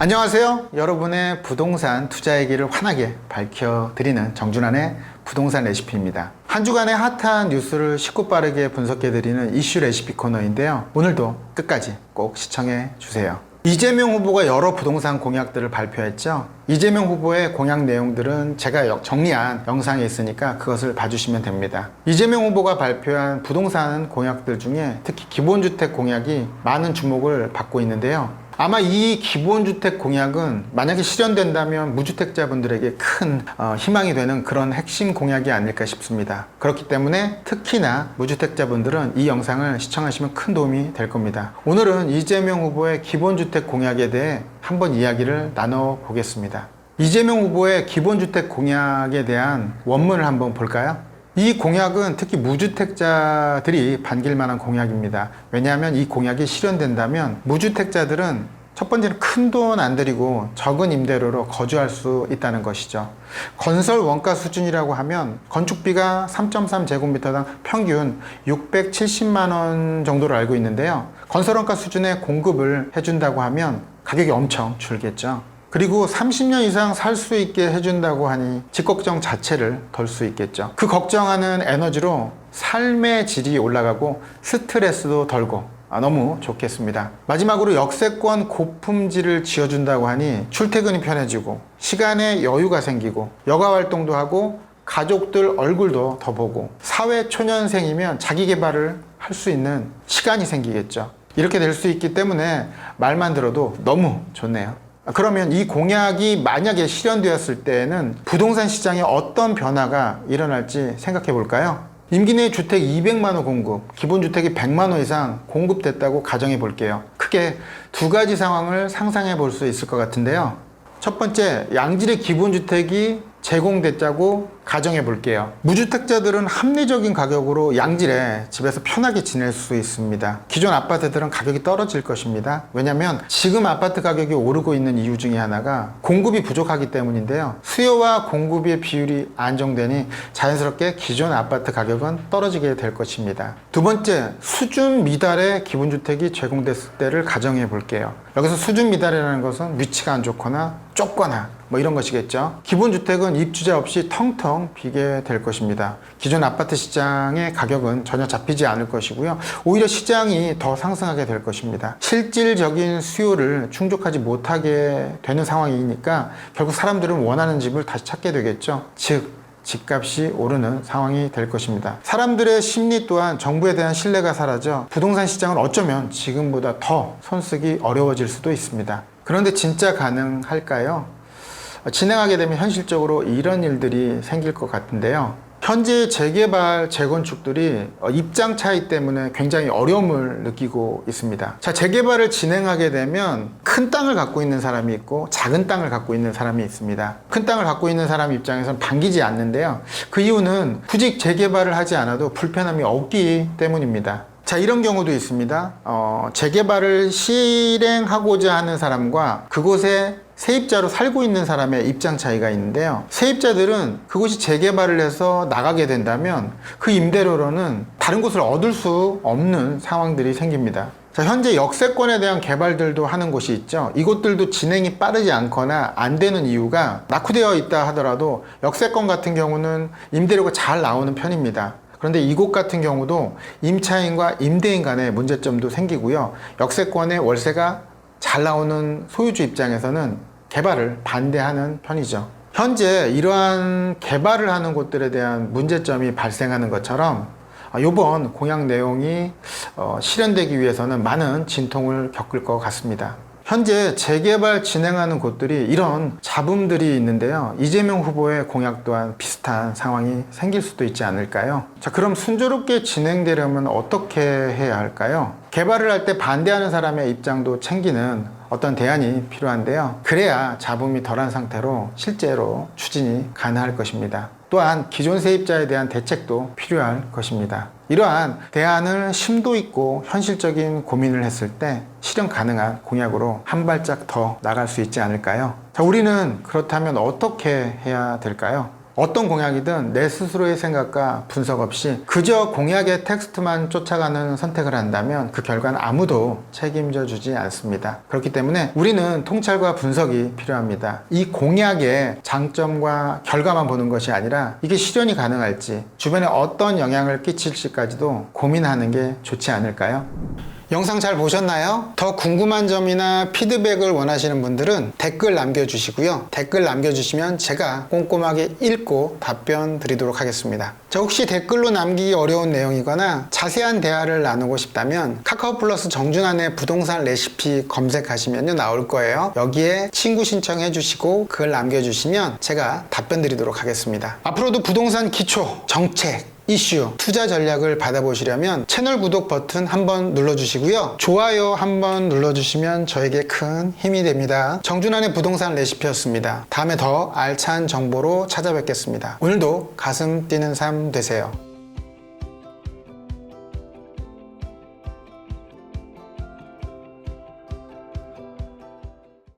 안녕하세요. 여러분의 부동산 투자의 길을 환하게 밝혀드리는 정준환의 부동산 레시피입니다. 한 주간의 핫한 뉴스를 쉽고 빠르게 분석해드리는 이슈 레시피 코너인데요. 오늘도 끝까지 꼭 시청해 주세요. 이재명 후보가 여러 부동산 공약들을 발표했죠. 이재명 후보의 공약 내용들은 제가 정리한 영상에 있으니까 그것을 봐주시면 됩니다. 이재명 후보가 발표한 부동산 공약들 중에 특히 기본주택 공약이 많은 주목을 받고 있는데요. 아마 이 기본주택 공약은 만약에 실현된다면 무주택자분들에게 큰 희망이 되는 그런 핵심 공약이 아닐까 싶습니다. 그렇기 때문에 특히나 무주택자분들은 이 영상을 시청하시면 큰 도움이 될 겁니다. 오늘은 이재명 후보의 기본주택 공약에 대해 한번 이야기를 나눠보겠습니다. 이재명 후보의 기본주택 공약에 대한 원문을 한번 볼까요? 이 공약은 특히 무주택자들이 반길 만한 공약입니다. 왜냐하면 이 공약이 실현된다면 무주택자들은 첫 번째는 큰 돈 안 들이고 적은 임대료로 거주할 수 있다는 것이죠. 건설 원가 수준이라고 하면 건축비가 3.3제곱미터당 평균 670만 원 정도로 알고 있는데요. 건설 원가 수준의 공급을 해준다고 하면 가격이 엄청 줄겠죠. 그리고 30년 이상 살 수 있게 해준다고 하니 집 걱정 자체를 덜 수 있겠죠. 그 걱정하는 에너지로 삶의 질이 올라가고 스트레스도 덜고 너무 좋겠습니다. 마지막으로 역세권 고품질을 지어준다고 하니 출퇴근이 편해지고 시간에 여유가 생기고 여가 활동도 하고 가족들 얼굴도 더 보고 사회초년생이면 자기개발을 할 수 있는 시간이 생기겠죠. 이렇게 될 수 있기 때문에 말만 들어도 너무 좋네요. 그러면 이 공약이 만약에 실현되었을 때에는 부동산 시장에 어떤 변화가 일어날지 생각해 볼까요? 임기 내 주택 200만 호 공급, 기본주택이 100만 호 이상 공급됐다고 가정해 볼게요. 크게 두 가지 상황을 상상해 볼 수 있을 것 같은데요. 첫 번째, 양질의 기본주택이 제공됐다고 가정해 볼게요. 무주택자들은 합리적인 가격으로 양질의 집에서 편하게 지낼 수 있습니다. 기존 아파트들은 가격이 떨어질 것입니다. 왜냐하면 지금 아파트 가격이 오르고 있는 이유 중에 하나가 공급이 부족하기 때문인데요. 수요와 공급의 비율이 안정되니 자연스럽게 기존 아파트 가격은 떨어지게 될 것입니다. 두 번째, 수준 미달의 기본주택이 제공됐을 때를 가정해 볼게요. 여기서 수준 미달이라는 것은 위치가 안 좋거나 좁거나 이런 것이겠죠. 기본주택은 입주자 없이 텅텅 비게 될 것입니다. 기존 아파트 시장의 가격은 전혀 잡히지 않을 것이고요. 오히려 시장이 더 상승하게 될 것입니다. 실질적인 수요를 충족하지 못하게 되는 상황이니까 결국 사람들은 원하는 집을 다시 찾게 되겠죠. 즉 집값이 오르는 상황이 될 것입니다. 사람들의 심리 또한 정부에 대한 신뢰가 사라져 부동산 시장은 어쩌면 지금보다 더 손쓰기 어려워질 수도 있습니다. 그런데 진짜 가능할까요? 진행하게 되면 현실적으로 이런 일들이 생길 것 같은데요. 현재 재개발, 재건축들이 입장 차이 때문에 굉장히 어려움을 느끼고 있습니다. 자, 재개발을 진행하게 되면 큰 땅을 갖고 있는 사람이 있고 작은 땅을 갖고 있는 사람이 있습니다. 큰 땅을 갖고 있는 사람 입장에서는 반기지 않는데요. 그 이유는 굳이 재개발을 하지 않아도 불편함이 없기 때문입니다. 자, 이런 경우도 있습니다. 재개발을 실행하고자 하는 사람과 그곳에 세입자로 살고 있는 사람의 입장 차이가 있는데요. 세입자들은 그곳이 재개발을 해서 나가게 된다면 그 임대료로는 다른 곳을 얻을 수 없는 상황들이 생깁니다. 자, 현재 역세권에 대한 개발들도 하는 곳이 있죠. 이곳들도 진행이 빠르지 않거나 안 되는 이유가 낙후되어 있다 하더라도 역세권 같은 경우는 임대료가 잘 나오는 편입니다. 그런데 이곳 같은 경우도 임차인과 임대인 간의 문제점도 생기고요. 역세권의 월세가 잘 나오는 소유주 입장에서는 개발을 반대하는 편이죠. 현재 이러한 개발을 하는 곳들에 대한 문제점이 발생하는 것처럼 이번 공약 내용이 실현되기 위해서는 많은 진통을 겪을 것 같습니다. 현재 재개발 진행하는 곳들이 이런 잡음들이 있는데요. 이재명 후보의 공약 또한 비슷한 상황이 생길 수도 있지 않을까요? 자, 그럼 순조롭게 진행되려면 어떻게 해야 할까요? 개발을 할 때 반대하는 사람의 입장도 챙기는 어떤 대안이 필요한데요. 그래야 잡음이 덜한 상태로 실제로 추진이 가능할 것입니다. 또한 기존 세입자에 대한 대책도 필요할 것입니다. 이러한 대안을 심도 있고 현실적인 고민을 했을 때 실현 가능한 공약으로 한 발짝 더 나갈 수 있지 않을까요? 자, 우리는 그렇다면 어떻게 해야 될까요? 어떤 공약이든 내 스스로의 생각과 분석 없이 그저 공약의 텍스트만 쫓아가는 선택을 한다면 그 결과는 아무도 책임져 주지 않습니다. 그렇기 때문에 우리는 통찰과 분석이 필요합니다. 이 공약의 장점과 결과만 보는 것이 아니라 이게 실현이 가능할지, 주변에 어떤 영향을 끼칠지까지도 고민하는 게 좋지 않을까요? 영상 잘 보셨나요? 더 궁금한 점이나 피드백을 원하시는 분들은 댓글 남겨주시고요. 댓글 남겨주시면 제가 꼼꼼하게 읽고 답변 드리도록 하겠습니다. 자, 혹시 댓글로 남기기 어려운 내용이거나 자세한 대화를 나누고 싶다면 카카오 플러스 정준환의 부동산 레시피 검색하시면 나올 거예요. 여기에 친구 신청해 주시고 글 남겨주시면 제가 답변 드리도록 하겠습니다. 앞으로도 부동산 기초, 정책, 이슈, 투자 전략을 받아보시려면 채널 구독 버튼 한번 눌러주시고요. 좋아요 한번 눌러주시면 저에게 큰 힘이 됩니다. 정준환의 부동산 레시피였습니다. 다음에 더 알찬 정보로 찾아뵙겠습니다. 오늘도 가슴 뛰는 삶 되세요.